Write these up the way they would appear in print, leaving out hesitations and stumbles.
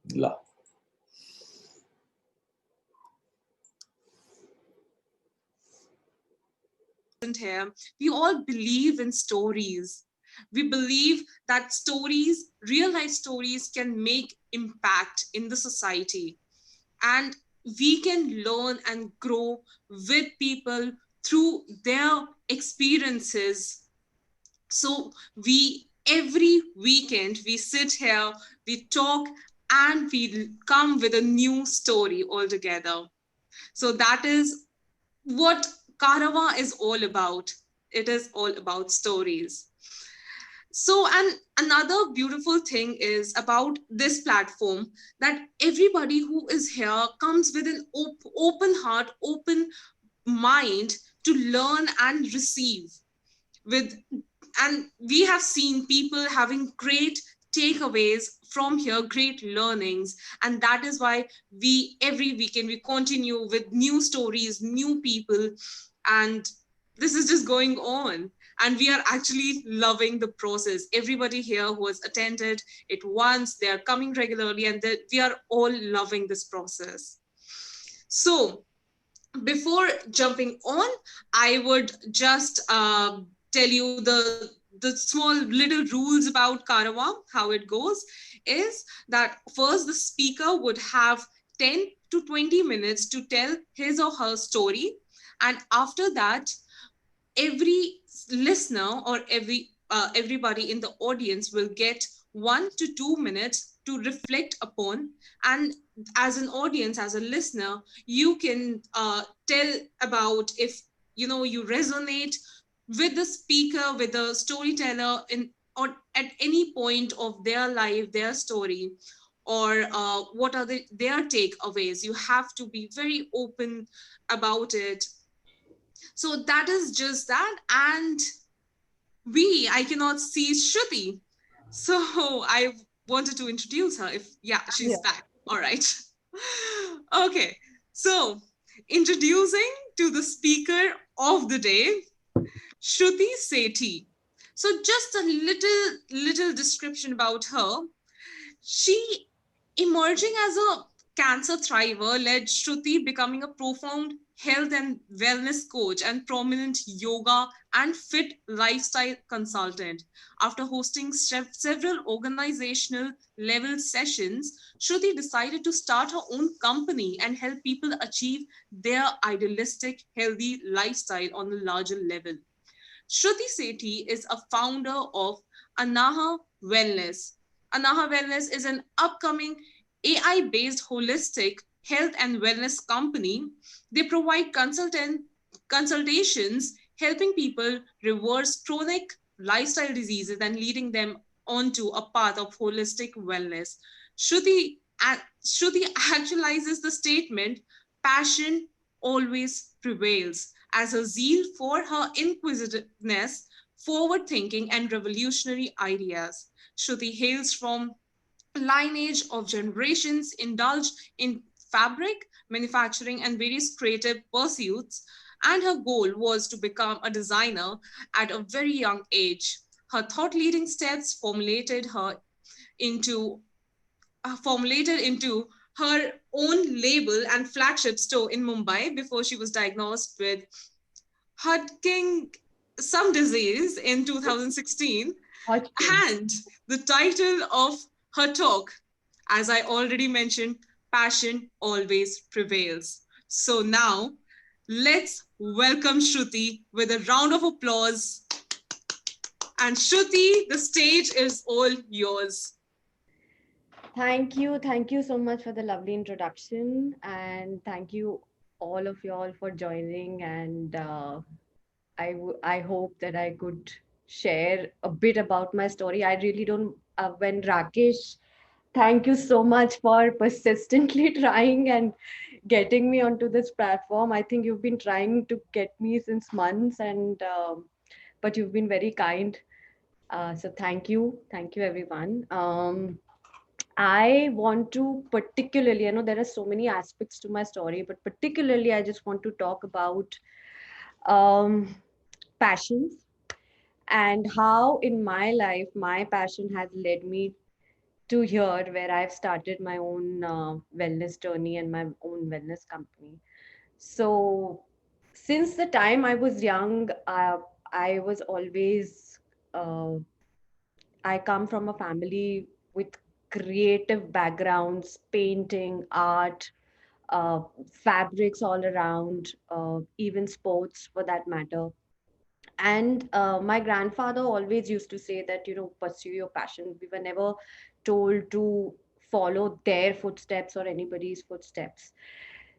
La- Here, we all believe in stories. We believe that stories, real life stories, can make impact in the society, and we can learn and grow with people through their experiences. So we every weekend we sit here, we talk, and we come with a new story altogether. So that is what Caravan is all about. It is all about stories. So, and another beautiful thing is about this platform, that everybody who is here comes with an open heart, open mind to learn and receive with. And we have seen people having great takeaways from here, great learnings, and that is why we every weekend we continue with new stories, new people, and this is just going on. And we are actually loving the process. Everybody here who has attended it once, they are coming regularly, and we are all loving this process. So before jumping on, I would just tell you the small little rules about Caravan. How it goes is that first the speaker would have 10 to 20 minutes to tell his or her story, and after that every listener or everybody in the audience will get 1 to 2 minutes to reflect upon. And as an audience, as a listener, you can tell about if you resonate with the speaker, with the storyteller, in or at any point of their life, their story, or what are their takeaways. You have to be very open about it. So that is just that. And I cannot see Shruti. So I wanted to introduce her. If, yeah, she's Yeah. back. All right. Okay. So introducing to the speaker of the day, Shruti Sethi. So just a little description about her. She, emerging as a cancer thriver, led Shruti becoming a profound health and wellness coach and prominent yoga and fit lifestyle consultant. After hosting several organizational level sessions, Shruti decided to start her own company and help people achieve their idealistic, healthy lifestyle on a larger level. Shruti Sethi is a founder of Anaha Wellness. Anaha Wellness is an upcoming AI based holistic health and wellness company. They provide consultations helping people reverse chronic lifestyle diseases and leading them onto a path of holistic wellness. Shruti actualizes the statement, passion always prevails, as her zeal for her inquisitiveness, forward thinking, and revolutionary ideas. Shruti hails from lineage of generations indulged in fabric, manufacturing, and various creative pursuits, and her goal was to become a designer at a very young age. Her thought leading steps into formulated into her own label and flagship store in Mumbai before she was diagnosed with Hodgkin some disease in 2016. Hodgkin. And the title of her talk, as I already mentioned, Passion Always Prevails. So now let's welcome Shruti with a round of applause. And Shruti, the stage is all yours. Thank you. Thank you so much for the lovely introduction. And thank you all of y'all for joining. And I hope that I could share a bit about my story. I really don't, when Rakesh, thank you so much for persistently trying and getting me onto this platform. I think you've been trying to get me since months, and but you've been very kind. So thank you everyone. I want to particularly, I know there are so many aspects to my story, but particularly I just want to talk about um, passions and how in my life my passion has led me to here where I've started my own wellness journey and my own wellness company. So, since the time I was young, I was always, uh, I come from a family with creative backgrounds, painting, art, fabrics all around, even sports for that matter. And my grandfather always used to say that, pursue your passion. We were never told to follow their footsteps or anybody's footsteps.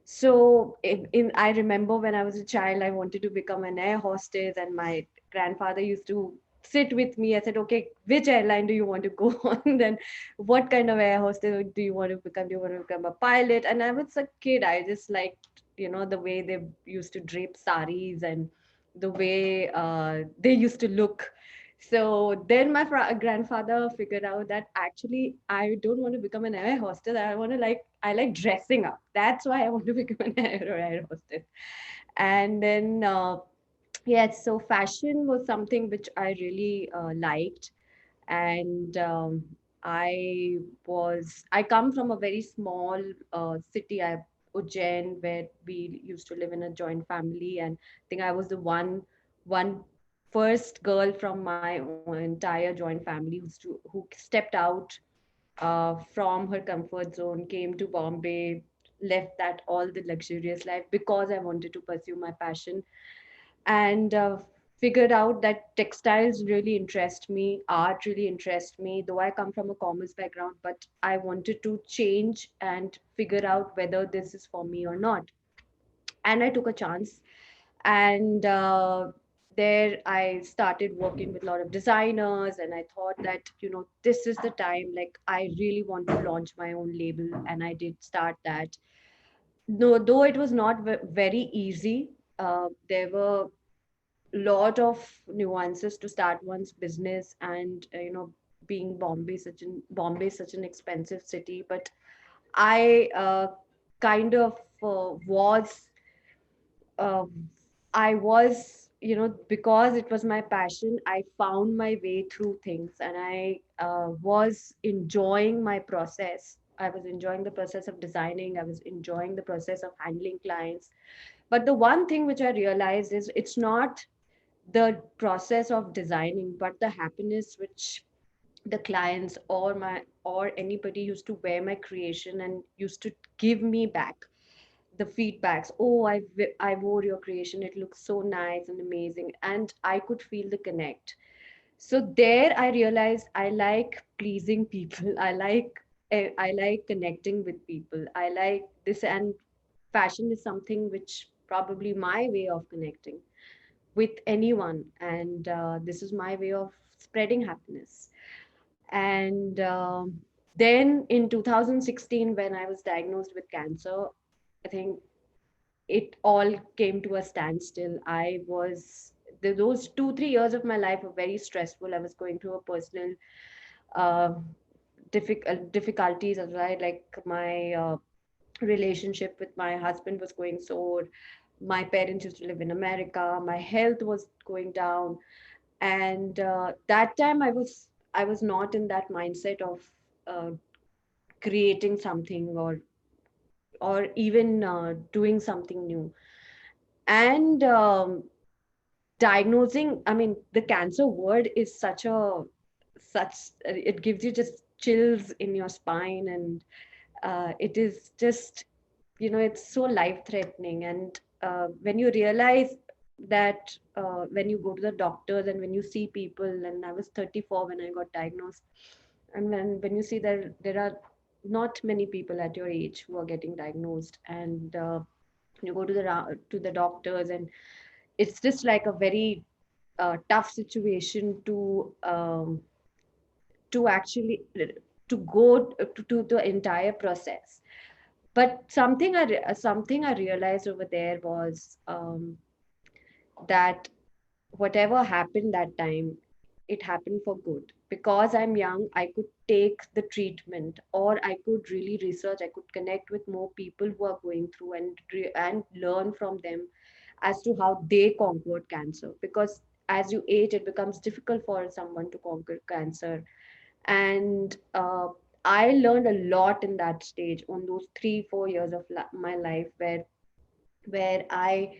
So I remember when I was a child, I wanted to become an air hostess, and my grandfather used to sit with me. I said, "Okay, which airline do you want to go on? Then, what kind of air hostess do you want to become? Do you want to become a pilot?" And I was a kid. I just liked, the way they used to drape saris and the way they used to look. So then my grandfather figured out that actually I don't want to become an air hostess. I like dressing up. That's why I want to become an air hostess. And then yes, so fashion was something which I really liked. And I come from a very small city, Ujjain, where we used to live in a joint family, and I think I was the one first girl from my entire joint family who stepped out from her comfort zone, came to Bombay, left that all the luxurious life because I wanted to pursue my passion, and figured out that textiles really interest me, art really interests me, though I come from a commerce background, but I wanted to change and figure out whether this is for me or not. And I took a chance, and there I started working with a lot of designers, and I thought that, this is the time, like, I really want to launch my own label, and I did start that. No, though it was not very easy. There were lot of nuances to start one's business, and being Bombay is such an expensive city, but I kind of was uh, I was, because it was my passion, I found my way through things, and I was enjoying my process. I was enjoying the process of designing. I was enjoying the process of handling clients. But the one thing which I realized is it's not the process of designing, but the happiness which the clients or anybody used to wear my creation and used to give me back the feedbacks. Oh, I wore your creation, it looks so nice and amazing, and I could feel the connect. So there I realized I like pleasing people. I like connecting with people. I like this, and fashion is something which probably my way of connecting with anyone, and this is my way of spreading happiness. And then in 2016, when I was diagnosed with cancer, I think it all came to a standstill. Those 2 3 years of my life were very stressful. I was going through a personal uh, difficulties as well. Like, my relationship with my husband was going sore. My parents used to live in America. My health was going down, and that time I was not in that mindset of uh, creating something, or even doing something new. And diagnosing, I mean, the cancer word is such it gives you just chills in your spine, and it is just, it's so life threatening. And when you realize that, when you go to the doctors and when you see people, and I was 34 when I got diagnosed, and when you see that there are not many people at your age who are getting diagnosed, and you go to the doctors, and it's just like a very tough situation to actually to go to the entire process. But something I realized over there was, that whatever happened that time, it happened for good. Because I'm young, I could take the treatment, or I could really research, I could connect with more people who are going through, and learn from them as to how they conquered cancer. Because as you age, it becomes difficult for someone to conquer cancer. And I learned a lot in that stage, on those 3 4 years of my life, where I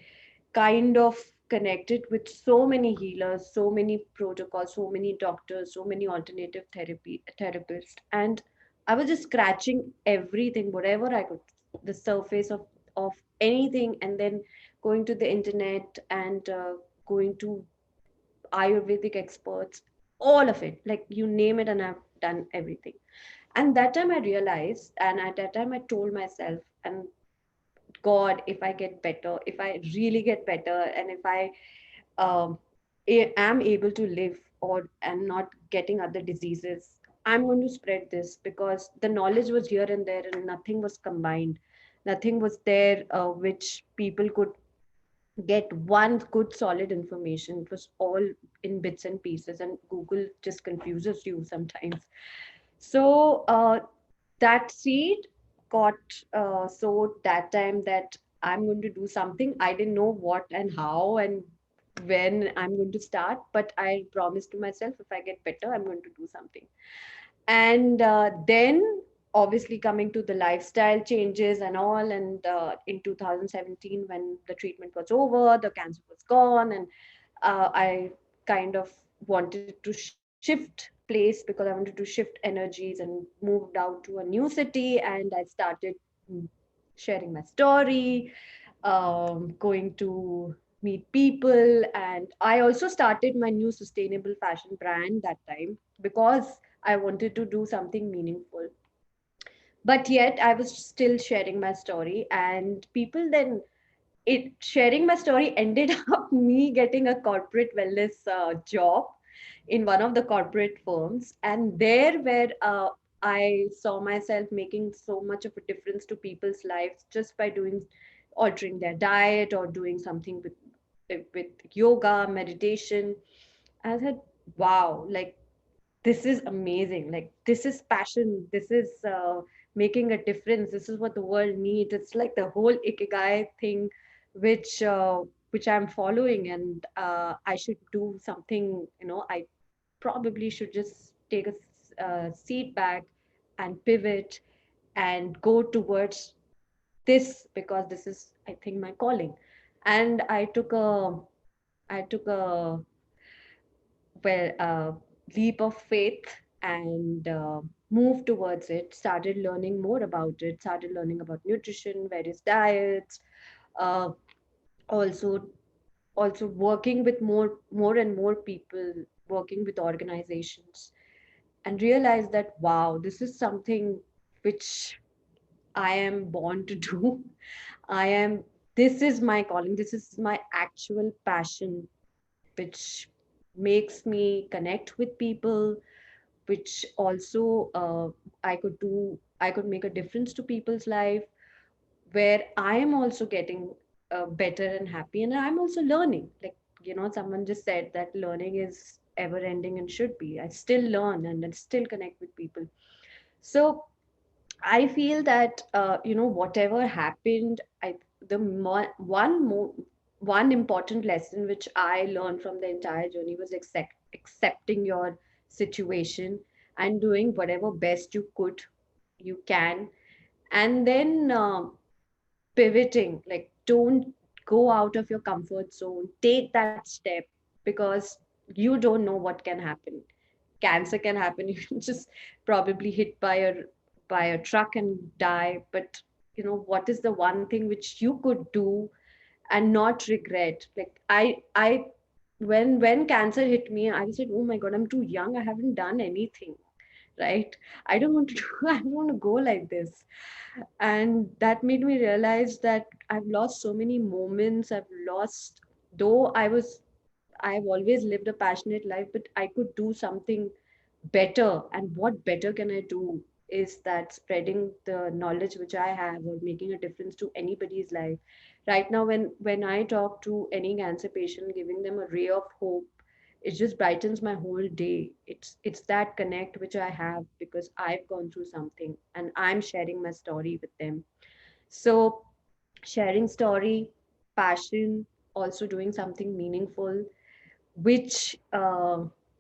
kind of connected with so many healers, so many protocols, so many doctors, so many alternative therapy therapists, and I was just scratching everything, whatever I could, the surface of anything, and then going to the internet and going to Ayurvedic experts, all of it, like you name it, and I've done everything. And that time I realized, and at that time I told myself, and God, if I get better, if I really get better, and if I um, am able to live or and not getting other diseases, I'm going to spread this, because the knowledge was here and there and nothing was combined. Nothing was there which people could get one good solid information. It was all in bits and pieces, and Google just confuses you sometimes. So that seed got sowed that time, that I'm going to do something. I didn't know what and how and when I'm going to start, but I promised to myself, if I get better, I'm going to do something. And then obviously coming to the lifestyle changes and all, and in 2017, when the treatment was over, the cancer was gone, and I kind of wanted to shift place, because I wanted to shift energies, and moved out to a new city, and I started mm, sharing my story, going to meet people. And I also started my new sustainable fashion brand that time, because I wanted to do something meaningful. But yet I was still sharing my story, and people then, it sharing my story ended up me getting a corporate wellness job in one of the corporate firms, and there where I saw myself making so much of a difference to people's lives, just by doing, altering their diet, or doing something with yoga, meditation. I said, wow, like this is amazing, like this is passion, this is making a difference, this is what the world needs. It's like the whole ikigai thing, which I'm following, and I should do something. I probably should just take a seat back and pivot and go towards this, because this is, I think, my calling. And I took a well, leap of faith, and moved towards it, started learning more about it, started learning about nutrition, various diets, uh, also also working with more and more people, working with organizations, and realized that wow, this is something which I am born to do. I am, this is my calling, this is my actual passion, which makes me connect with people, which also I could make a difference to people's life, where I am also getting better and happy, and I'm also learning. Like, someone just said that learning is ever ending and should be. I still learn, and I still connect with people. So I feel that whatever happened, one important lesson which I learned from the entire journey was accepting your situation and doing whatever best you can, and then pivoting. Like, don't go out of your comfort zone. Take that step, because you don't know what can happen. Cancer can happen. You can just probably hit by a truck and die. But what is the one thing which you could do and not regret? Like, I when cancer hit me, I said, oh my God, I'm too young, I haven't done anything, right? I don't want to do, I don't want to go like this. And that made me realize that I've lost so many moments. I've lost, though I've always lived a passionate life, but I could do something better. And what better can I do is that spreading the knowledge which I have, or making a difference to anybody's life. Right now, when I talk to any cancer patient, giving them a ray of hope, it just brightens my whole day. It's that connect which I have, because I've gone through something and I'm sharing my story with them. So sharing story, passion, also doing something meaningful, which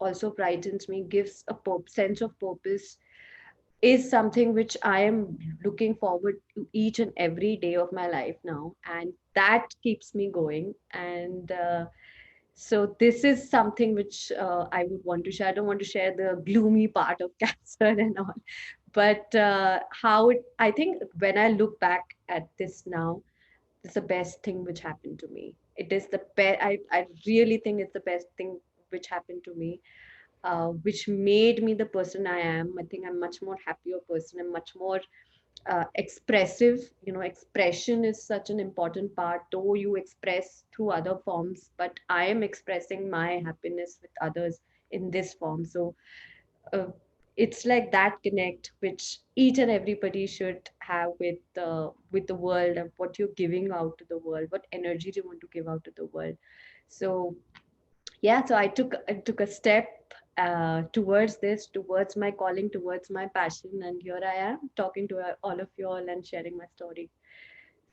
also brightens me, gives a sense of purpose. is something which I am looking forward to each and every day of my life now, and that keeps me going. And so this is something which I would want to share. I don't want to share the gloomy part of cancer and all, but how it. I think when I look back at this now, it's the best thing which happened to me. It is the best. I really think it's the best thing which happened to me, which made me the person I am. I think I'm much more happier person. I'm much more expressive. You know, expression is such an important part, though you express through other forms, but I am expressing my happiness with others in this form. So uh, it's like that connect which each and everybody should have with the world, and what you're giving out to the world, what energy do you want to give out to the world. So yeah, so I took a step towards this, towards my calling, towards my passion, and here I am talking to all of you all and sharing my story.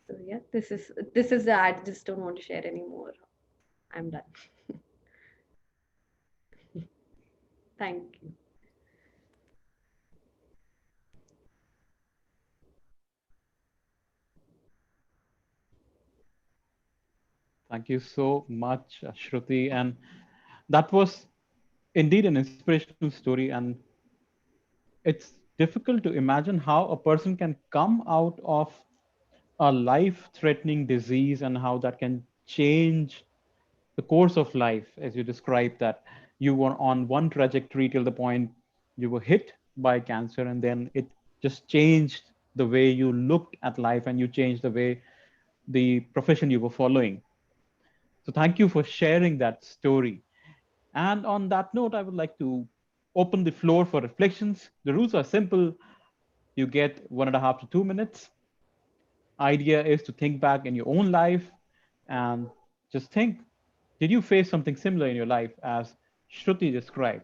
So yeah, this is I just don't want to share anymore. I'm done. Thank you. Thank you so much, Shruti. And that was indeed an inspirational story. And it's difficult to imagine how a person can come out of a life threatening disease and how that can change the course of life, as you described, that you were on one trajectory till the point you were hit by cancer, and then it just changed the way you looked at life and you changed the way the profession you were following. So thank you for sharing that story. And on that note, I would like to open the floor for reflections. The rules are simple. You get 1.5 to 2 minutes. Idea is to think back in your own life and just think, did you face something similar in your life as Shruti described?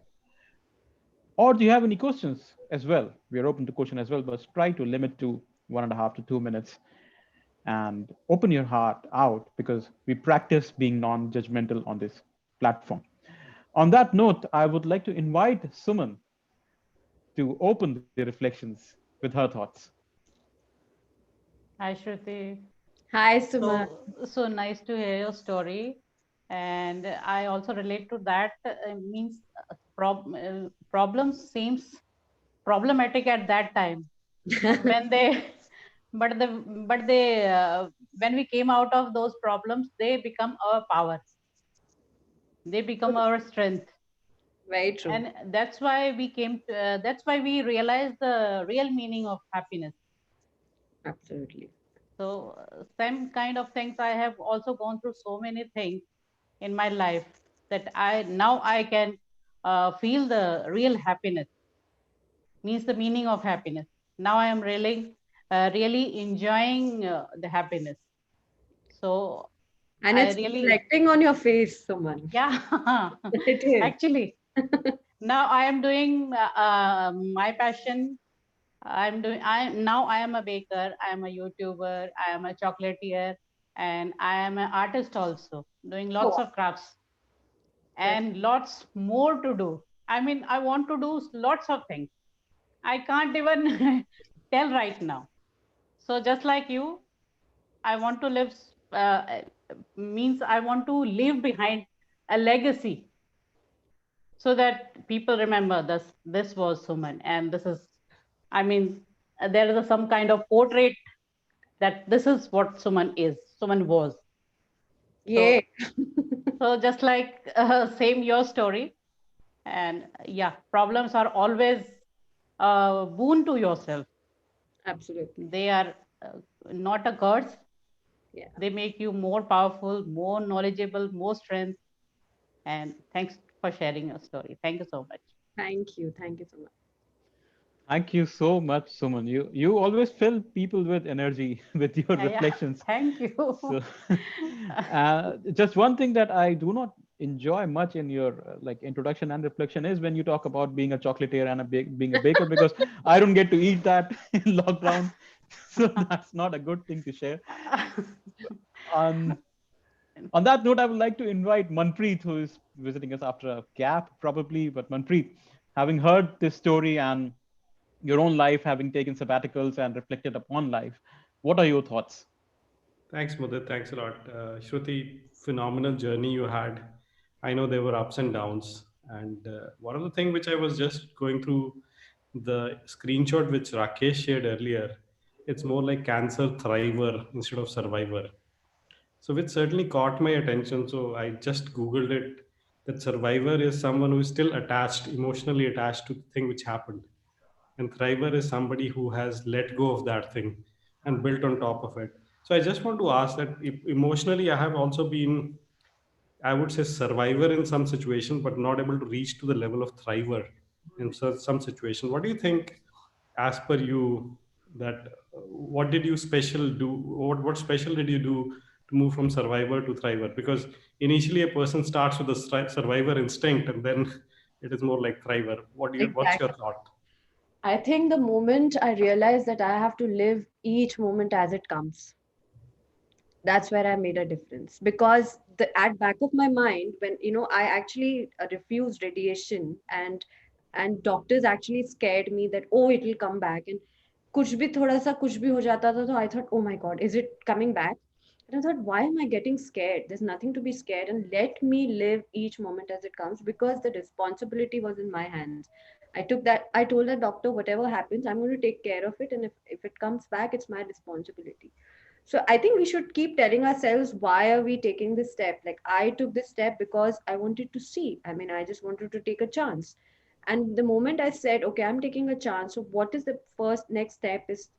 Or do you have any questions as well? We are open to question as well, but try to limit to 1.5 to 2 minutes and open your heart out, because we practice being non-judgmental on this platform. On that note, I would like to invite Suman to open the reflections with her thoughts. Hi, Shruti. Hi, Suma. So nice to hear your story. And I also relate to that. Means problems seems problematic at that time, but when they, but the, but they, when we came out of those problems, they become our power. They become our strength, Very true. and that's why we came. That's why we realized the real meaning of happiness. Absolutely. So same kind of things. I have also gone through so many things in my life that I now I can feel the real happiness, means the meaning of happiness. Now I am really enjoying the happiness. So And I it's really, reflecting on your face, Suman. yeah, It is. actually now I am doing my passion. I now I am a baker, I am a YouTuber, I am a chocolatier, and I am an artist also, doing lots Oh, of crafts that's and lots more to do. I mean, I want to do lots of things. I can't even tell right now. So just like you, I want to live, means I want to leave behind a legacy so that people remember this was Suman, and this is, I mean, there is some kind of portrait that this is what Suman was. yeah. So so just like same your story, and yeah, problems are always a boon to yourself. Absolutely. They are not a curse. Yeah. They make you more powerful, more knowledgeable, more strength. And thanks for sharing your story. Thank you so much. Thank you. Thank you so much. Thank you so much, Suman. You always fill people with energy with your Yeah, reflections. thank you. So, just one thing that I do not enjoy much in your like introduction and reflection is when you talk about being a chocolatier and being a baker, because I don't get to eat that in lockdown. So that's not a good thing to share. On on that note, I would like to invite Manpreet, who is visiting us after a gap, probably. But Manpreet, having heard this story and your own life, having taken sabbaticals and reflected upon life. What are your thoughts? Thanks, Mudit. Thanks a lot. Shruti, phenomenal journey you had. I know there were ups and downs. And one of the things which I was just going through the screenshot which Rakesh shared earlier, it's more like cancer thriver instead of survivor. So, which certainly caught my attention. So, I just Googled it, that survivor is someone who is still attached, emotionally attached to the thing which happened. And thriver is somebody who has let go of that thing and built on top of it. So I just want to ask that if emotionally I have also been, I would say, survivor in some situation, but not able to reach to the level of thriver in some situation. What do you think, as per you, that what did you special do? What special did you do to move from survivor to thriver? Because initially a person starts with a survivor instinct, and then it is more like thriver. What's your Exactly. thought? I think the moment I realized that I have to live each moment as it comes, that's where I made a difference. Because the at back of my mind, when I actually refused radiation, and doctors actually scared me that, oh, it will come back, and कुछ भी थोड़ा सा कुछ भी हो जाता था, तो I thought, oh my God, is it coming back? And I thought, why am I getting scared? There's nothing to be scared, and let me live each moment as it comes, because the responsibility was in my hands. I took that. I told that doctor, whatever happens, I'm going to take care of it, and if it comes back, it's my responsibility. So I think we should keep telling ourselves, why are we taking this step? Like, I took this step because I wanted to see. I mean, I just wanted to take a chance. And the moment I said, okay, I'm taking a chance, so what is the first next step is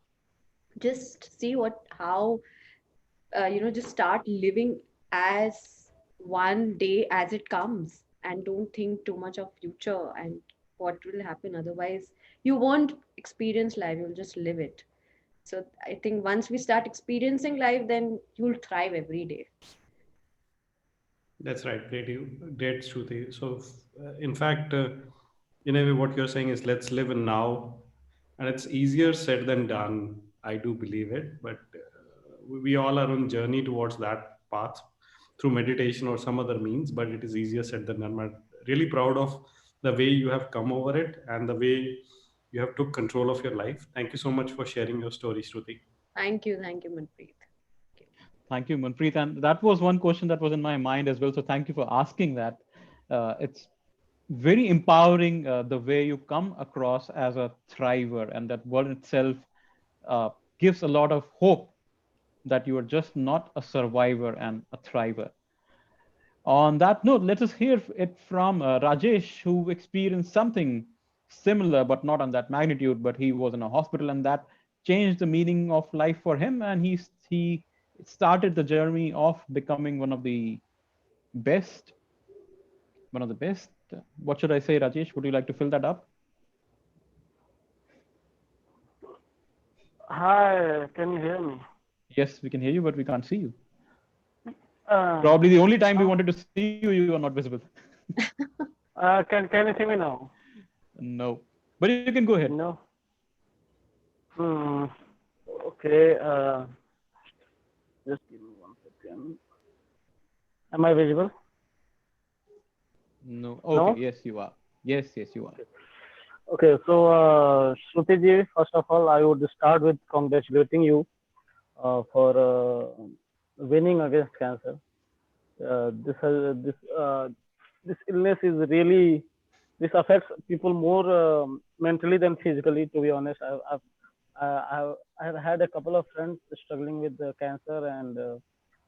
just see how, just start living as one day as it comes, and don't think too much of future and what will happen. Otherwise, you won't experience life, you'll just live it. So I think once we start experiencing life, then you'll thrive every day. That's right. Great, Shruti. So, in fact, in a way, what you're saying is let's live in now, and it's easier said than done. I do believe it, but we all are on journey towards that path through meditation or some other means. But it is easier said than done. I'm really proud of the way you have come over it and the way you have took control of your life. Thank you so much for sharing your story, Shruti. Thank you, Manpreet. Thank you, Manpreet. And that was one question that was in my mind as well. So thank you for asking that. It's very empowering the way you come across as a thriver, and that word itself uh, gives a lot of hope that you are just not a survivor and a thriver. On that note, let us hear it from Rajesh, who experienced something similar, but not on that magnitude. But he was in a hospital, and that changed the meaning of life for him. And he started the journey of becoming best, one of the best. What should I say, Rajesh? Would you like to fill that up? Hi, can you hear me? Yes, we can hear you, but we can't see you. Uh, Probably the only time we uh, wanted to see you, you are not visible. can you see me now? No, but you can go ahead. No. Hmm. Okay. Just give me 1 second. Am I visible? No. Okay. No. Yes, you are. Yes, yes, you are. Okay. So, Shruti ji, first of all, I would start with congratulating you for winning against cancer. This illness is really, this affects people more mentally than physically. To be honest, I've had a couple of friends struggling with the cancer, and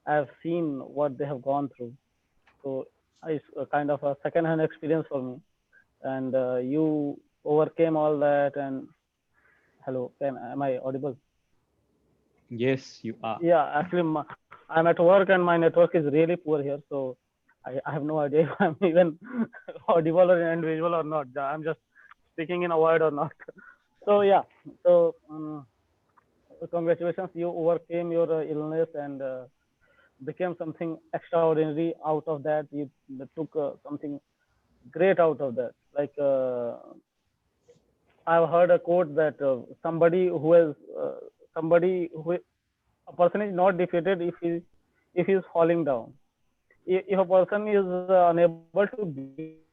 I've seen what they have gone through. So it's a kind of a second-hand experience for me. And you overcame all that. And hello, am I audible? Yes, you are. Yeah, actually, I'm at work and my network is really poor here, so I have no idea if I'm even audible or individual or not. I'm just speaking in a word or not. So yeah, so congratulations, you overcame your illness and became something extraordinary out of that. You took something great out of that. Like I've heard a quote that somebody who a person is not defeated if he is falling down. If a person is unable to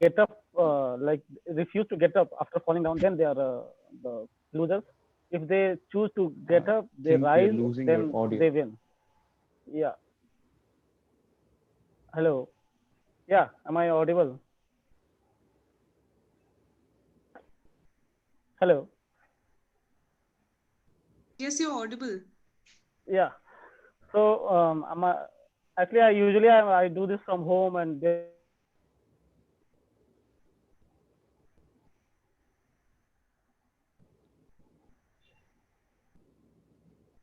get up, like refuse to get up after falling down, then they are the losers. If they choose to I get up, they think we are rise, losing your then audio. they win. Yeah. Hello. Yeah. Am I audible? Hello. Yes, you're audible. Yeah. So actually I usually I do this from home, and there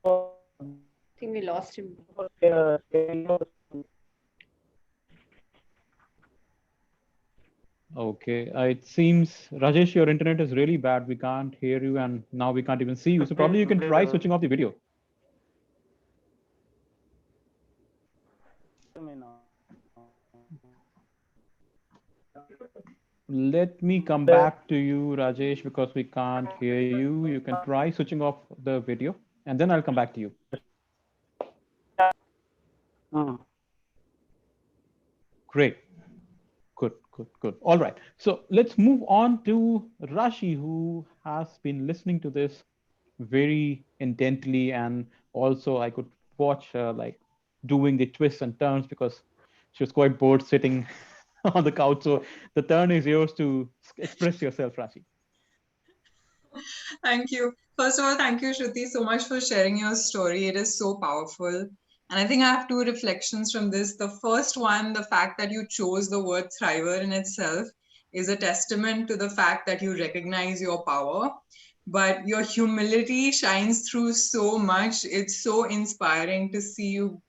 are so many people I think we lost him. sharing your Okay, it seems Rajesh, your internet is really bad. We can't hear you, and now we can't even see you. So probably you can try switching off the video. Let me come back to you, Rajesh, because we can't hear you. You can try switching off the video, and then I'll come back to you. Hmm. Great. Good, good, good. All right. So let's move on to Rashi, who has been listening to this very intently, and also I could watch her like doing the twists and turns because she was quite bored sitting on the couch. So the turn is yours to express yourself, Rashi. Thank you. First of all, thank you, Shruti, so much for sharing your story. It is so powerful. And I think I have two reflections from this. The first one, the fact that you chose the word thriver in itself is a testament to the fact that you recognize your power. But your humility shines through so much. It's so inspiring to see you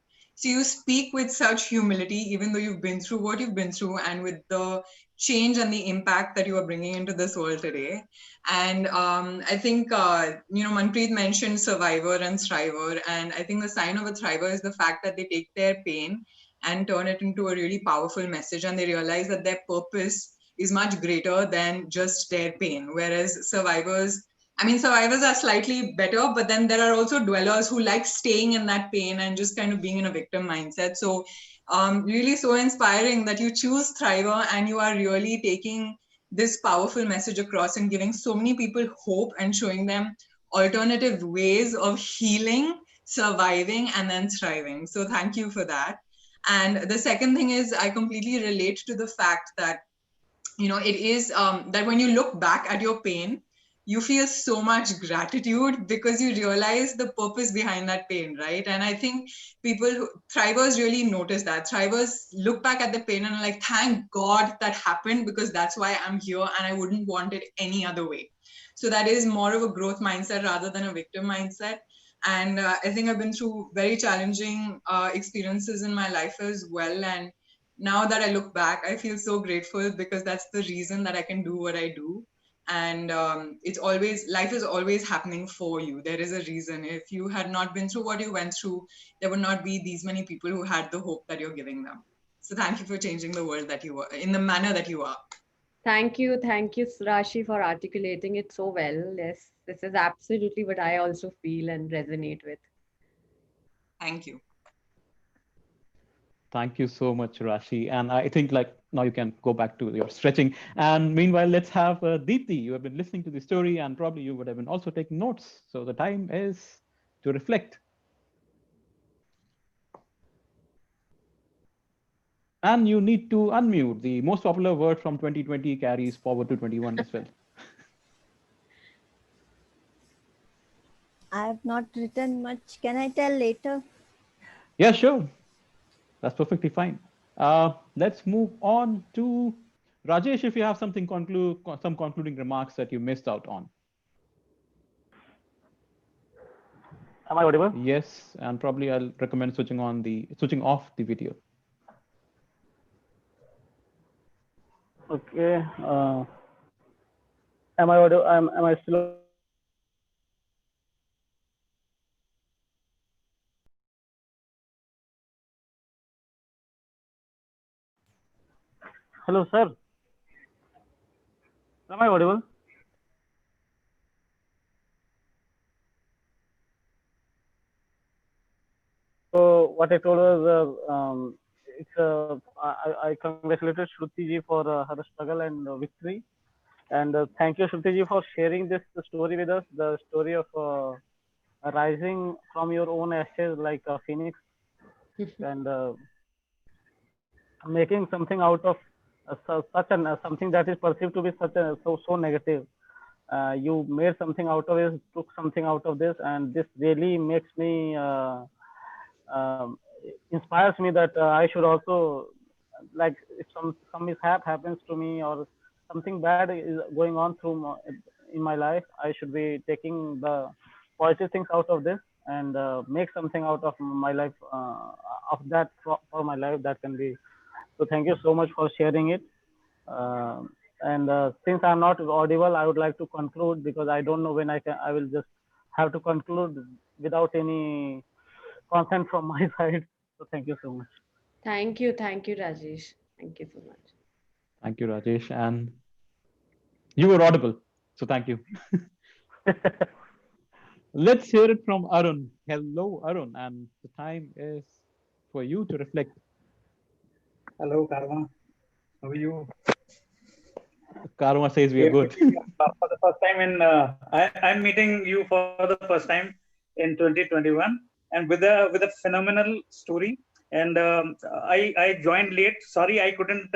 speak with such humility, even though you've been through what you've been through, and with the change and the impact that you are bringing into this world today. And I think, Manpreet mentioned survivor and thriver. And I think the sign of a thriver is the fact that they take their pain and turn it into a really powerful message. And they realize that their purpose is much greater than just their pain. Whereas survivors are slightly better, but then there are also dwellers who like staying in that pain and just kind of being in a victim mindset. So, really so inspiring that you choose thriver and you are really taking this powerful message across and giving so many people hope and showing them alternative ways of healing, surviving, and then thriving. So thank you for that. And the second thing is, I completely relate to the fact that it is that when you look back at your pain, you feel so much gratitude because you realize the purpose behind that pain, right? And I think thrivers really notice that. Thrivers look back at the pain and are like, thank God that happened, because that's why I'm here and I wouldn't want it any other way. So that is more of a growth mindset rather than a victim mindset. And I think I've been through very challenging experiences in my life as well. And now that I look back, I feel so grateful because that's the reason that I can do what I do. And life is always happening for you. There is a reason. If you had not been through what you went through, there would not be these many people who had the hope that you're giving them. So thank you for changing the world that you are in the manner that you are. Thank you, Rashi, for articulating it so well. Yes, this is absolutely what I also feel and resonate with. Thank you. Thank you so much, Rashi. And I think like now you can go back to your stretching. And meanwhile, let's have Deepthi. You have been listening to the story and probably you would have been also taking notes. So the time is to reflect. And you need to unmute. The most popular word from 2020 carries forward to 21 as well. I have not written much. Can I tell later? Yeah, sure. That's perfectly fine. Let's move on to Rajesh. If you have some concluding remarks that you missed out on. Am I audible? Yes, and probably I'll recommend switching off the video. Okay. Am I audible? Am I still audible? Hello, sir. Am I audible? So what I told was, I congratulated Shruti ji for her struggle and victory. And thank you, Shruti for sharing this story with us. The story of rising from your own ashes like a phoenix, and making something out of such an something that is perceived to be such a so negative. You made something out of it, took something out of this, and this really makes me um, inspires me that I should also, like, if some mishap happens to me or something bad is going on in my life, I should be taking the positive things out of this and make something out of my life, of that for my life that can be. So thank you so much for sharing it. Uh, and since I'm not audible, I would like to conclude because I don't know when I can. I will just have to conclude without any consent from my side. So thank you so Thank you, Rajesh. Thank you so much. Thank you, Rajesh. And you were audible. So thank you. much. Let's hear it from Arun. Hello, Arun. And the time is for you to reflect. Hello, Caravan. How are you? Karma says we are We are good. meeting for the first time in. I'm meeting you for the first time in 2021, and with a phenomenal story. And I joined late. Sorry, I couldn't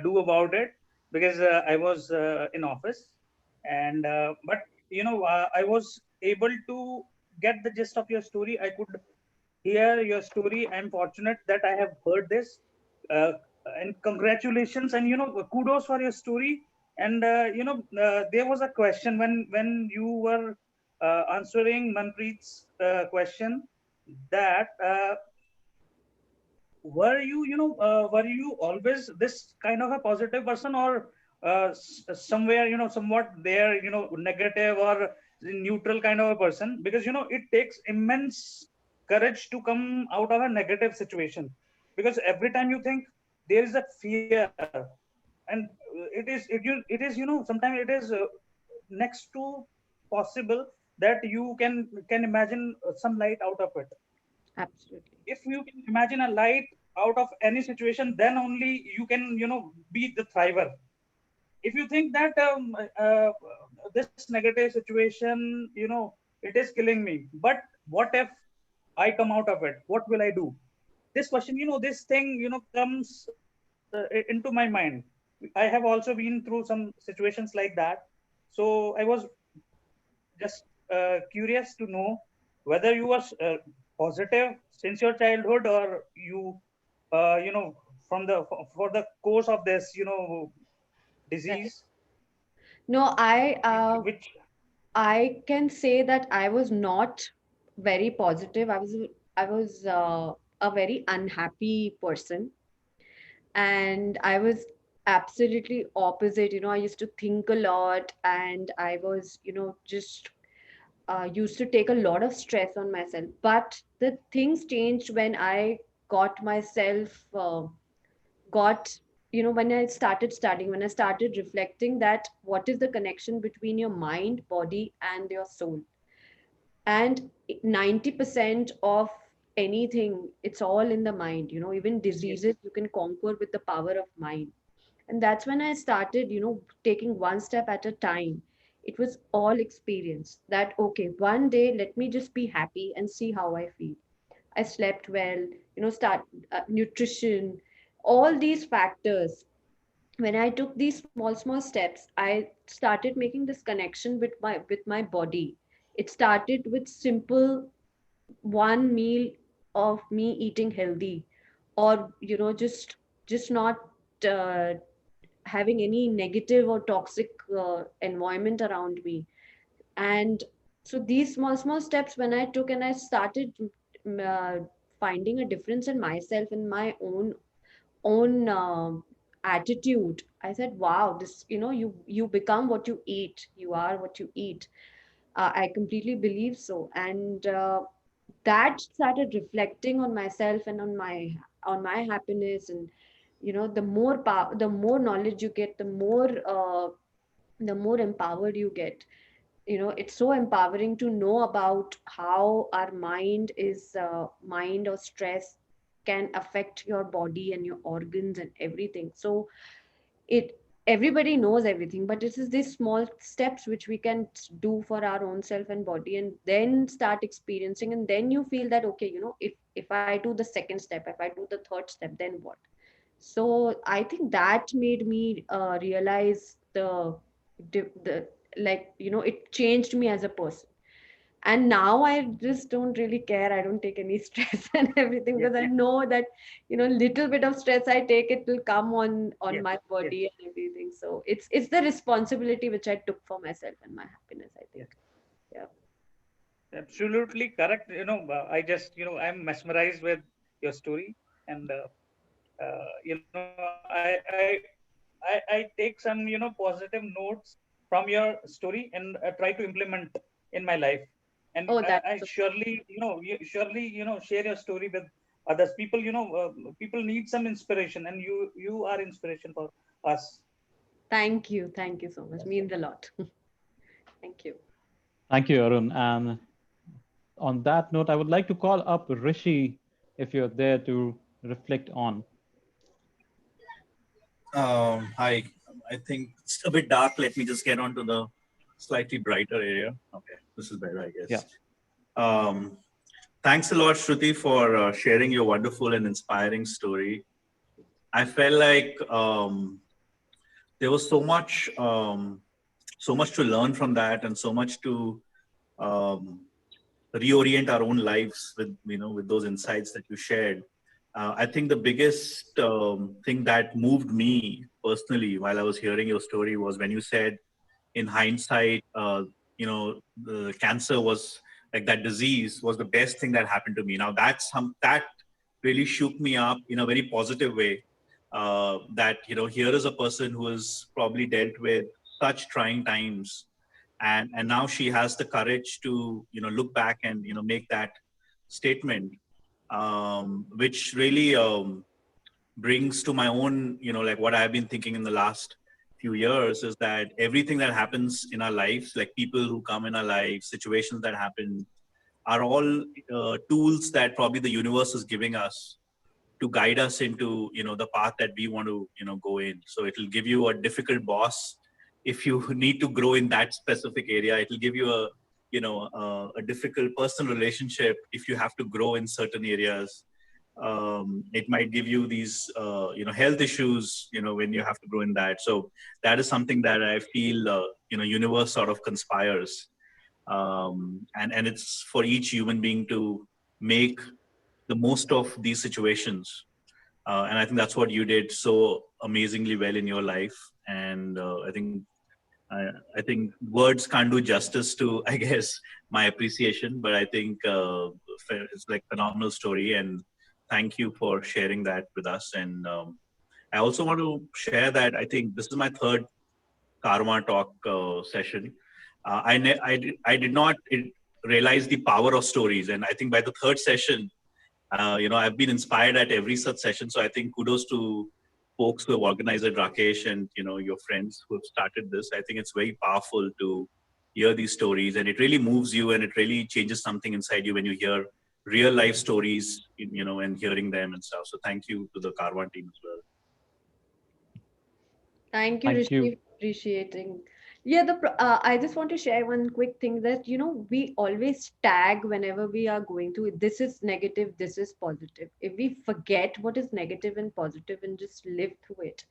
do about it because I was in office. And but I was able to get the gist of your story. I could hear your story. I'm fortunate that I have heard this. Uh, and congratulations, and kudos for your story. And there was a question when you were answering Manpreet's question, that were you always this kind of a positive person, or somewhere somewhat there negative or neutral kind of a person? Because it takes immense courage to come out of a negative situation, because every time you think, there is a fear. And it is sometimes it is next to possible that you can imagine some light out of it. Absolutely. If you can imagine a light out of any situation, then only you can be the thriver. If you think that this negative situation it is killing me, but what if I come out of it, what will I do? This question, this thing comes into my mind. I have also been through some situations like that. So I was just curious to know whether you was positive since your childhood, or you from the for the course of this Right. disease, No, which I can say that I was not very positive. I was a very unhappy person, and I was absolutely opposite. I used to think a lot, and I was, just used to take a lot of stress on myself. But the things changed when I got myself got when I started studying, when I started reflecting that what is the connection between your mind, body, and your soul. And 90% of anything, it's all in the mind. Even yes, diseases you can conquer with the power of mind. And that's when I started taking one step at a time. It was all experience that, okay, one day let me just be happy and see how I feel. I slept well, start nutrition, all these factors. When I took these small steps, I started making this connection with my body. It started with simple one meal of me eating healthy, or just not uh, having any negative or toxic environment around me. And so these small steps when I took, and I started finding a difference in myself, in my own attitude. I said, wow, this, you become what you eat, you are what you eat. I completely believe so. And that started reflecting on myself and on my happiness. And the more power, the more knowledge you get, the more empowered you get. It's so empowering to know about how our mind or stress can affect your body and your organs and everything. So it everybody knows everything, but it is these small steps which we can do for our own self and body, and then start experiencing, and then you feel that okay, if I do the second step, if I do the third step, then what? So I think that made me realize the like, it changed me as a person. And now I just don't really care. I don't take any stress and everything, Yes, because I know that little bit of stress I take, it will come on yes, my yes, body and everything. So it's the responsibility which I took for myself and my happiness, I yes. think. Yeah. Absolutely correct. I just, I'm mesmerized with your story, and I take some, positive notes from your story and try to implement in my life. And Oh, I that's so surely, share your story with others. People, people need some inspiration, and you are inspiration for us. thank you so much, means a lot. Thank you. Thank you, Arun. And on that note, I would like to call up Rishi if you're there to reflect on. Hi. I think it's a bit dark. Let me just get onto the slightly brighter area. Okay, this is better, I Yeah. guess. Um, Thanks a lot, Shruti, for sharing your wonderful and inspiring story. I felt like there was so much to learn from that, and so much to um, reorient our own lives with with those insights that you shared. I think the biggest thing that moved me personally while I was hearing your story was when you said, in hindsight, the cancer was like, that disease was the best thing that happened to me. Now that really shook me up in a very positive way. That here is a person who has probably dealt with such trying times, and now she has the courage to look back and make that statement, which really brings to my own, like what I've been thinking in the last few years, is that everything that happens in our lives, like people who come in our lives, situations that happen, are all tools that probably the universe is giving us to guide us into the path that we want to go in. So it'll give you a difficult boss if you need to grow in that specific area. It'll give you a difficult personal relationship if you have to grow in certain areas. It might give you these health issues when you have to grow in that. So that is something that I feel universe sort of conspires, and it's for each human being to make the most of these situations. And I think that's what you did so amazingly well in your life. And I think words can't do justice to, I guess, my appreciation. But I think it's like a phenomenal story, and thank you for sharing that with us. And I also want to share that I think this is my third Karma Talk session. I did not realize the power of stories, and I think by the third session, I've been inspired at every such session. So I think kudos to folks who have organized it, Rakesh, and your friends who have started this. I think it's very powerful to hear these stories, and it really moves you, and it really changes something inside you when you hear real life stories, and hearing them and stuff. So thank you to the Caravan team as well. Thank you, Thank Rishi, you. for appreciating. Yeah, I just want to share one quick thing that we always tag whenever we are going to, this is negative, this is positive. If we forget what is negative and positive and just live through it,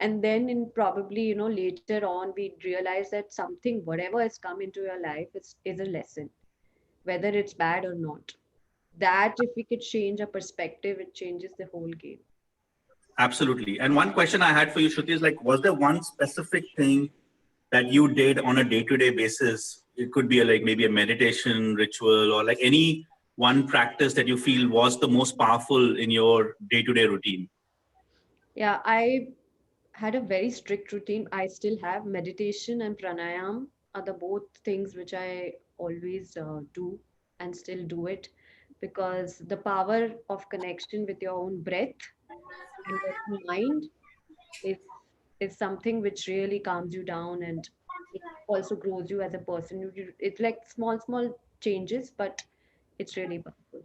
and then in probably later on we realize that something, whatever has come into your life, is a lesson, whether it's bad or not. That if we could change our perspective, it changes the whole game. Absolutely. And one question I had for you, Shruti, is like, was there one specific thing that you did on a day-to-day basis? It could be like maybe a meditation ritual, or like any one practice that you feel was the most powerful in your day-to-day routine. Yeah, I had a very strict routine. I still have meditation and pranayam are the both things which I always do and still do it, because the power of connection with your own breath and your own mind is is something which really calms you down, and it also grows you as a person. It's like small changes, but it's really powerful.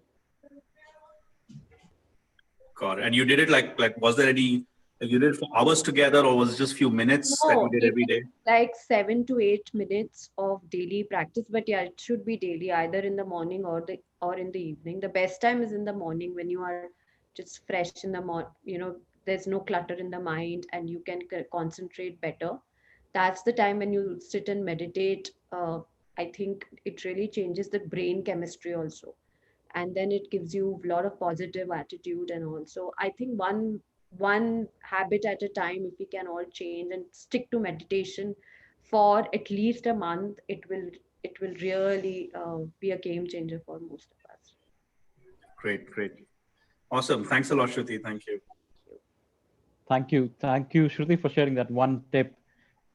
Got it. And you did it like was there any You did for hours together, or was it just few minutes that you No, did it every is day? like 7 to 8 minutes of daily practice, but yeah, it should be daily, either in the morning or in the evening. The best time is in the morning when you are just fresh in the there's no clutter in the mind and you can concentrate better. That's the time when you sit and meditate. I think it really changes the brain chemistry also, and then it gives you a lot of positive attitude. And also I think one habit at a time, if we can all change and stick to meditation for at least a month, it will really be a game changer for most of us. Great, great. Awesome. Thanks a lot, Shruti. Thank you. Thank you, Shruti, for sharing that one tip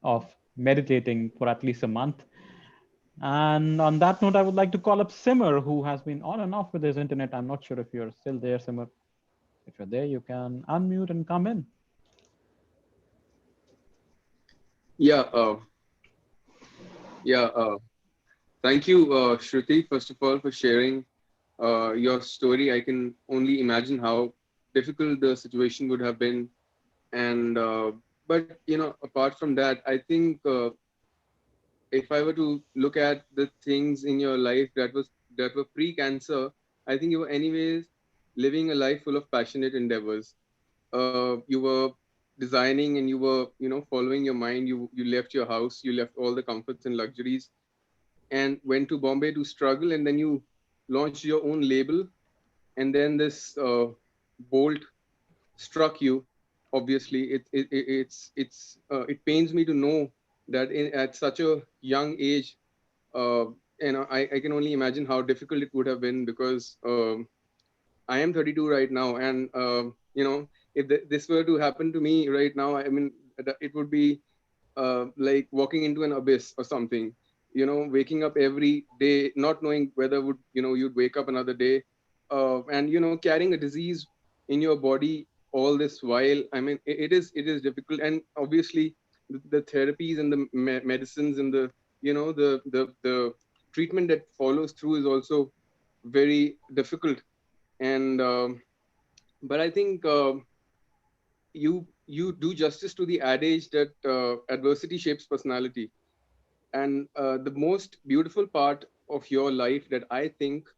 of meditating for at least a month. And on that note, I would like to call up Simmer, who has been on and off with his internet. I'm not sure if you're still there, Simmer. If you're there, you can unmute and come in. Yeah, yeah. Thank you, Shruti, first of all, for sharing your story. I can only imagine how difficult the situation would have been. And but apart from that, I think if I were to look at the things in your life that were pre-cancer, I think you were anyways living a life full of passionate endeavors. You were designing and you were following your mind. You left your house, you left all the comforts and luxuries, and went to Bombay to struggle, and then you launched your own label, and then this bolt struck you. Obviously, it pains me to know that at such a young age, uh, I can only imagine how difficult it would have been, because I am 32 right now, and if this were to happen to me right now, I mean, it would be like walking into an abyss or something. Waking up every day, not knowing whether you'd wake up another day, and carrying a disease in your body all this while. I mean, it is difficult, and obviously the therapies and the medicines and the treatment that follows through is also very difficult. And but I think you do justice to the adage that adversity shapes personality. And the most beautiful part of your life that I think,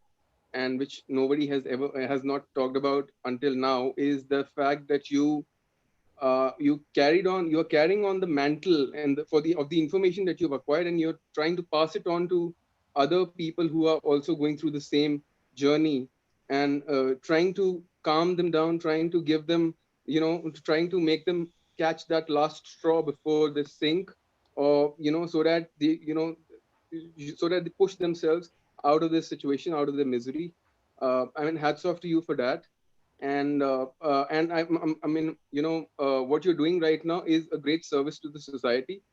and which nobody has not talked about until now, is the fact that you're carrying on the mantle and for the of the information that you've acquired, and you're trying to pass it on to other people who are also going through the same journey, and trying to calm them down, trying to give them, trying to make them catch that last straw before they sink, or so that they push themselves out of this situation, out of their misery. I mean, hats off to you for that. And I mean, what you're doing right now is a great service to the society.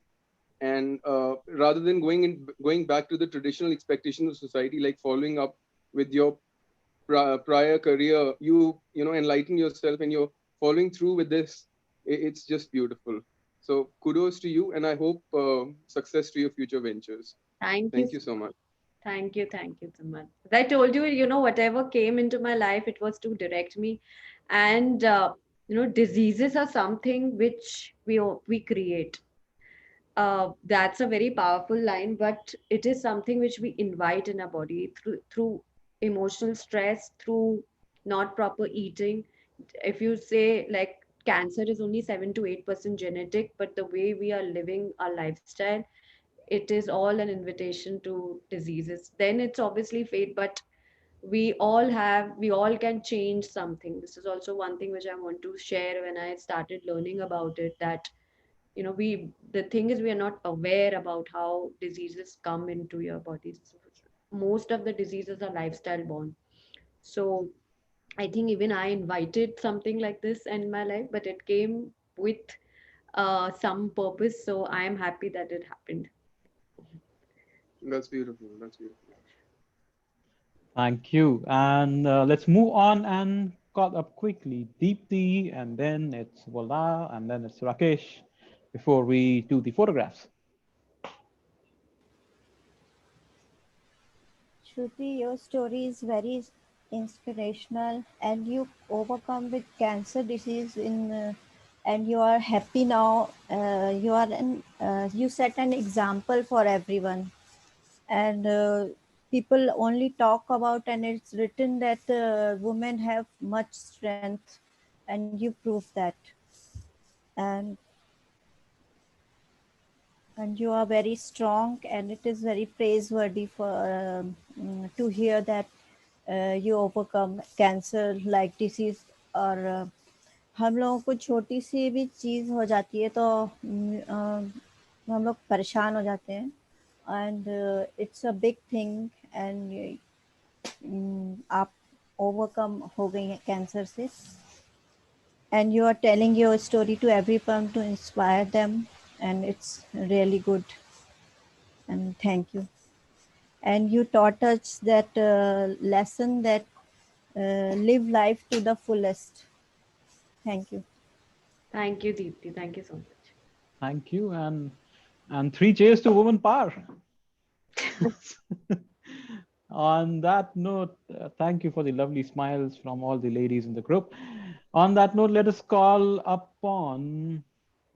And rather than going back to the traditional expectation of society, like following up with your prior career, you enlighten yourself, and you're following through with this. It's just beautiful. So kudos to you, and I hope success to your future ventures. Thank you Thank so you so much. much. Thank you so much. As I told you, whatever came into my life, it was to direct me. And diseases are something which we create. That's a very powerful line, but it is something which we invite in our body through emotional stress, through not proper eating. If you say, like, cancer is only 7 to 8% genetic, but the way we are living our lifestyle, it is all an invitation to diseases. Then it's obviously fate, but we all can change something. This is also one thing which I want to share. When I started learning about it, that we the thing is, we are not aware about how diseases come into your bodies. Most of the diseases are lifestyle born. So I think even I invited something like this in my life, but it came with some purpose. So I am happy that it happened. That's beautiful. That's beautiful. Thank you. And let's move on and call up quickly Deepthi, and then it's Vola, and then it's Rakesh before we do the photographs. Shruti, your story is very inspirational, and you overcome with cancer disease in and you are happy now. You set an example for everyone, and people only talk about, and it's written that women have much strength, and you prove that. and and you are very strong, and it is very praiseworthy for to hear that you overcome cancer like disease. और हम लोगों को छोटी सी भी चीज़ हो जाती है तो हम लोग परेशान हो जाते हैं, and it's a big thing, and आप ओवरकम हो गई हैं कैंसर से, and you are telling your story to everyone to inspire them, and it's really good, and thank you. And you taught us that lesson that live life to the fullest. Thank you. Thank you, Deepti. Thank you so much. Thank you, and three cheers to woman power. On that note, thank you for the lovely smiles from all the ladies in the group. On that note, let us call upon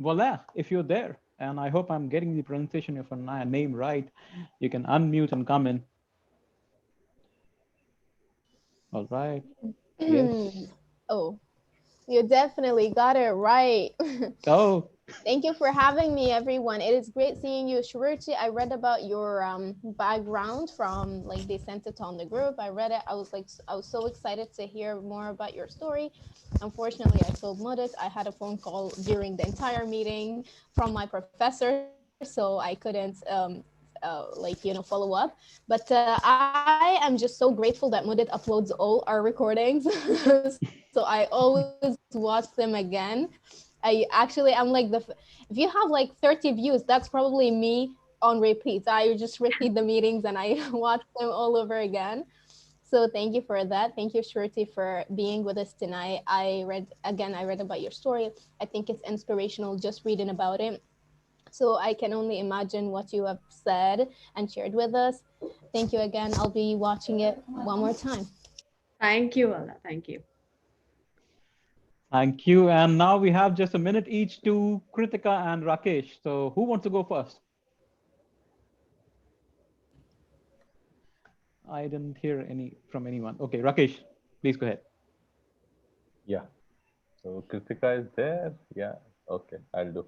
Vola, if you're there. And I hope I'm getting the pronunciation of your name right. You can unmute and come in. All right. Yes. Oh, you definitely got it right. Oh. Thank you for having me, everyone. It is great seeing you, Shruti. I read about your background from like they sent it on the group. I read it. I was so excited to hear more about your story. Unfortunately, I told Mudit I had a phone call during the entire meeting from my professor, so I couldn't follow up. But I am just so grateful that Mudit uploads all our recordings, so I always watch them again. I'm like if you have like 30 views, that's probably me on repeats. I just repeat the meetings and I watch them all over again. So thank you for that. Thank you, Shruti, for being with us tonight. I read about your story. I think it's inspirational just reading about it. So I can only imagine what you have said and shared with us. Thank you again. I'll be watching it one more time. Thank you, Vala. Thank you. Thank you. And now we have just a minute each to Kritika and Rakesh. So who wants to go first? I didn't hear any from anyone. Okay, Rakesh, please go ahead. Yeah. So Kritika is there. Yeah. Okay, I'll do.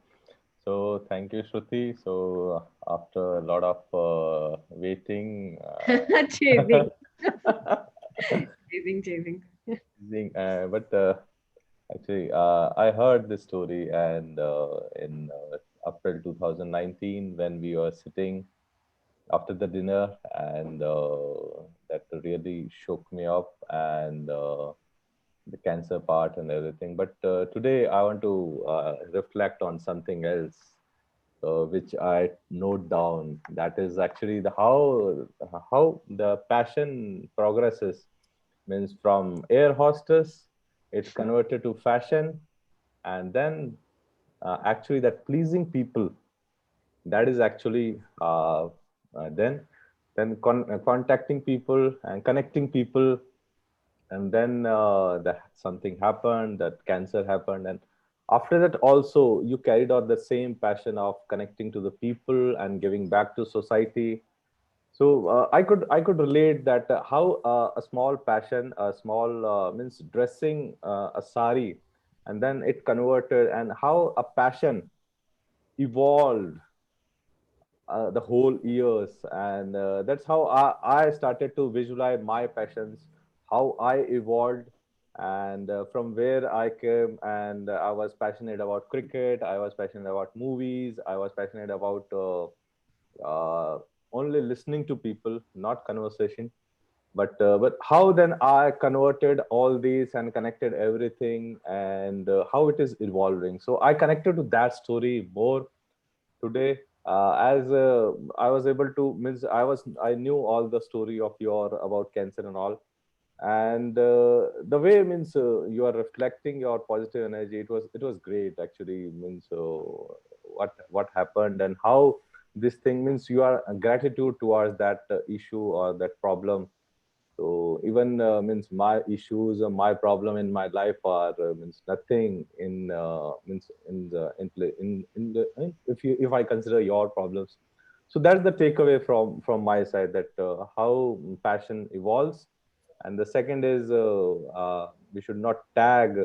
So thank you, Shruti. So after a lot of waiting, Chasing. Chasing. but actually, I heard this story, and in April 2019, when we were sitting after the dinner, and that really shook me up, and the cancer part and everything. But today, I want to reflect on something else, which I note down. That is actually the how the passion progresses. Means from air hostess, it converted to fashion, and then actually that pleasing people. That is actually then contacting people and connecting people, and then that something happened, that cancer happened, and after that also you carried out the same passion of connecting to the people and giving back to society. So I could relate that how a small passion, a small means dressing a sari, and then it converted, and how a passion evolved the whole years, and that's how I started to visualize my passions, how I evolved, and from where I came, and I was passionate about cricket, I was passionate about movies, I was passionate about only listening to people, not conversation. But how then I converted all these and connected everything, and how it is evolving. So I connected to that story more today, as I was able to means I knew all the story of your about cancer and all, and the way means you are reflecting your positive energy. It was great actually. Means what happened and how this thing means you are gratitude towards that issue or that problem. So even means my issues or my problem in my life are means nothing in means in the in the if you if I consider your problems. So that's the takeaway from my side, that how passion evolves. And the second is we should not tag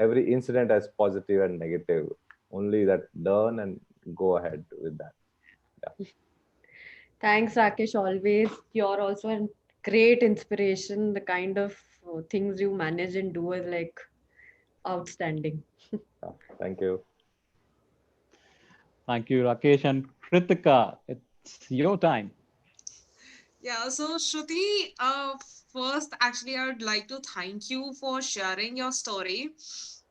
every incident as positive and negative. Only that, learn and go ahead with that. Yeah. Thanks, Rakesh. Always, you're also a great inspiration. The kind of things you manage and do is like outstanding. Yeah. Thank you. Thank you, Rakesh and Kritika. It's your time. Yeah, so Shruti, first, actually, I would like to thank you for sharing your story.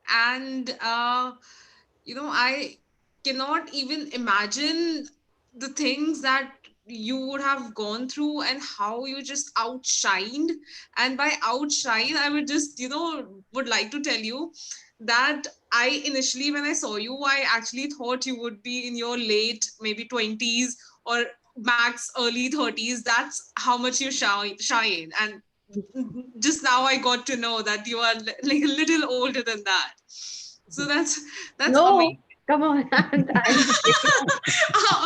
And, I cannot even imagine the things that you would have gone through and how you just outshined. And by outshine, I would just, would like to tell you that I initially, when I saw you, I actually thought you would be in your late, maybe 20s or max early 30s. That's how much you shine. And just now I got to know that you are like a little older than that. So that's No, amazing. come on. I'm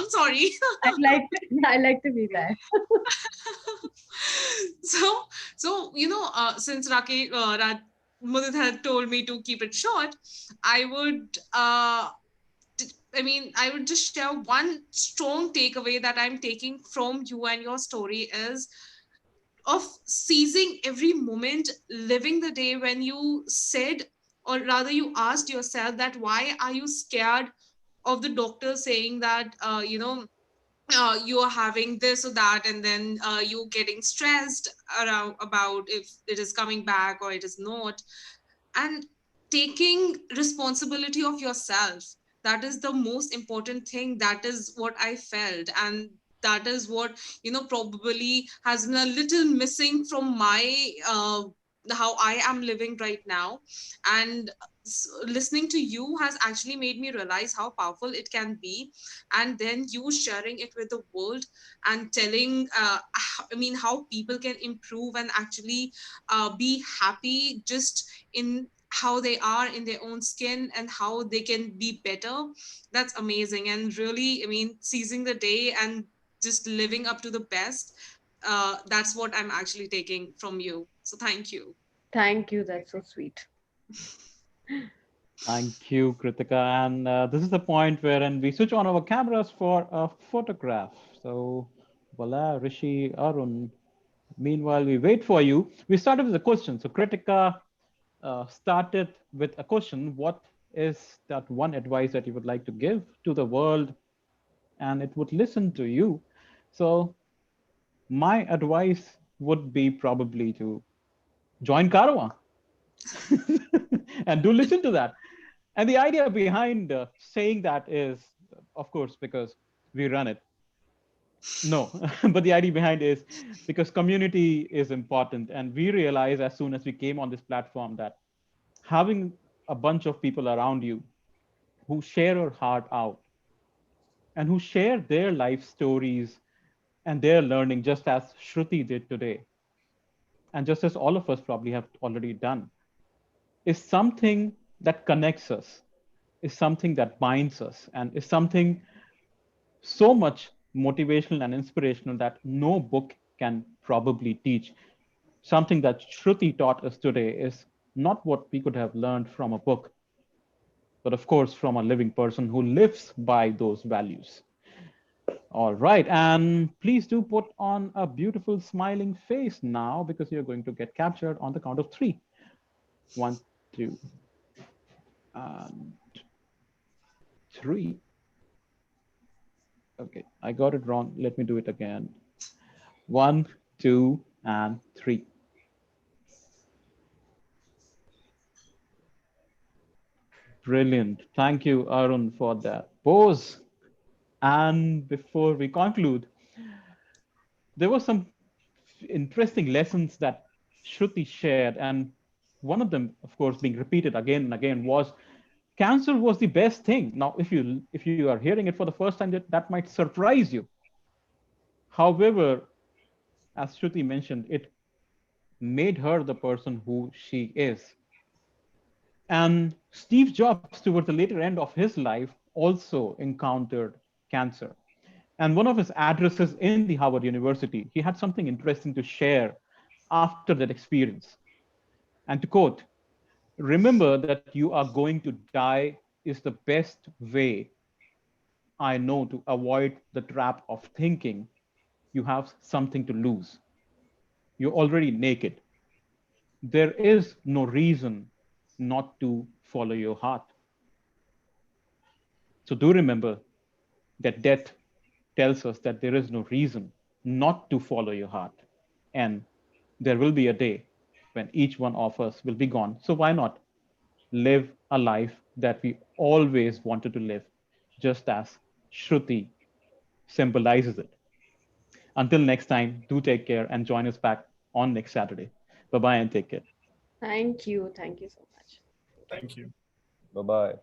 sorry. I like to be that. so since Mudit had told me to keep it short, I would I would just share one strong takeaway that I'm taking from you and your story is of seizing every moment, living the day. When you said, or rather you asked yourself, that why are you scared of the doctor saying that you are having this or that, and then you getting stressed around about if it is coming back or it is not. And taking responsibility of yourself, that is the most important thing. That is what I felt, and that is what probably has been a little missing from my how I am living right now. And listening to you has actually made me realize how powerful it can be. And then you sharing it with the world and telling how people can improve and actually be happy just in how they are in their own skin and how they can be better. That's amazing. And really, seizing the day and just living up to the best, that's what I'm actually taking from you. So thank you. Thank you. That's so sweet. Thank you, Kritika. And this is the point wherein we switch on our cameras for a photograph. So, voila, Rishi, Arun. Meanwhile, we wait for you. We started with a question. So, Kritika started with a question. What is that one advice that you would like to give to the world and it would listen to you? So, my advice would be probably to join Caravan and do listen to that. And the idea behind saying that is, of course, because we run it. No, but the idea behind is because community is important. And we realize as soon as we came on this platform that having a bunch of people around you who share your heart out and who share their life stories and their learning, just as Shruti did today, and just as all of us probably have already done, is something that connects us, is something that binds us, and is something so much motivational and inspirational that no book can probably teach. Something that Shruti taught us today is not what we could have learned from a book, but of course from a living person who lives by those values. All right, and please do put on a beautiful smiling face now because you're going to get captured on the count of three. One, two, and three. Okay, I got it wrong. Let me do it again. One, two, and three. Brilliant. Thank you, Arun, for that pose. And before we conclude, there were some interesting lessons that Shruti shared. And one of them, of course, being repeated again and again was cancer was the best thing. Now, if you are hearing it for the first time, that might surprise you. However, as Shruti mentioned, it made her the person who she is. And Steve Jobs, towards the later end of his life, also encountered cancer. And one of his addresses in the Harvard University, he had something interesting to share after that experience. And to quote, remember that you are going to die is the best way I know to avoid the trap of thinking you have something to lose. You're already naked. There is no reason not to follow your heart. So do remember that death tells us that there is no reason not to follow your heart. And there will be a day when each one of us will be gone. So why not live a life that we always wanted to live, just as Shruti symbolizes it? Until next time, do take care and join us back on next Saturday. Bye bye and take care. Thank you. Thank you so much. Thank you. Bye bye.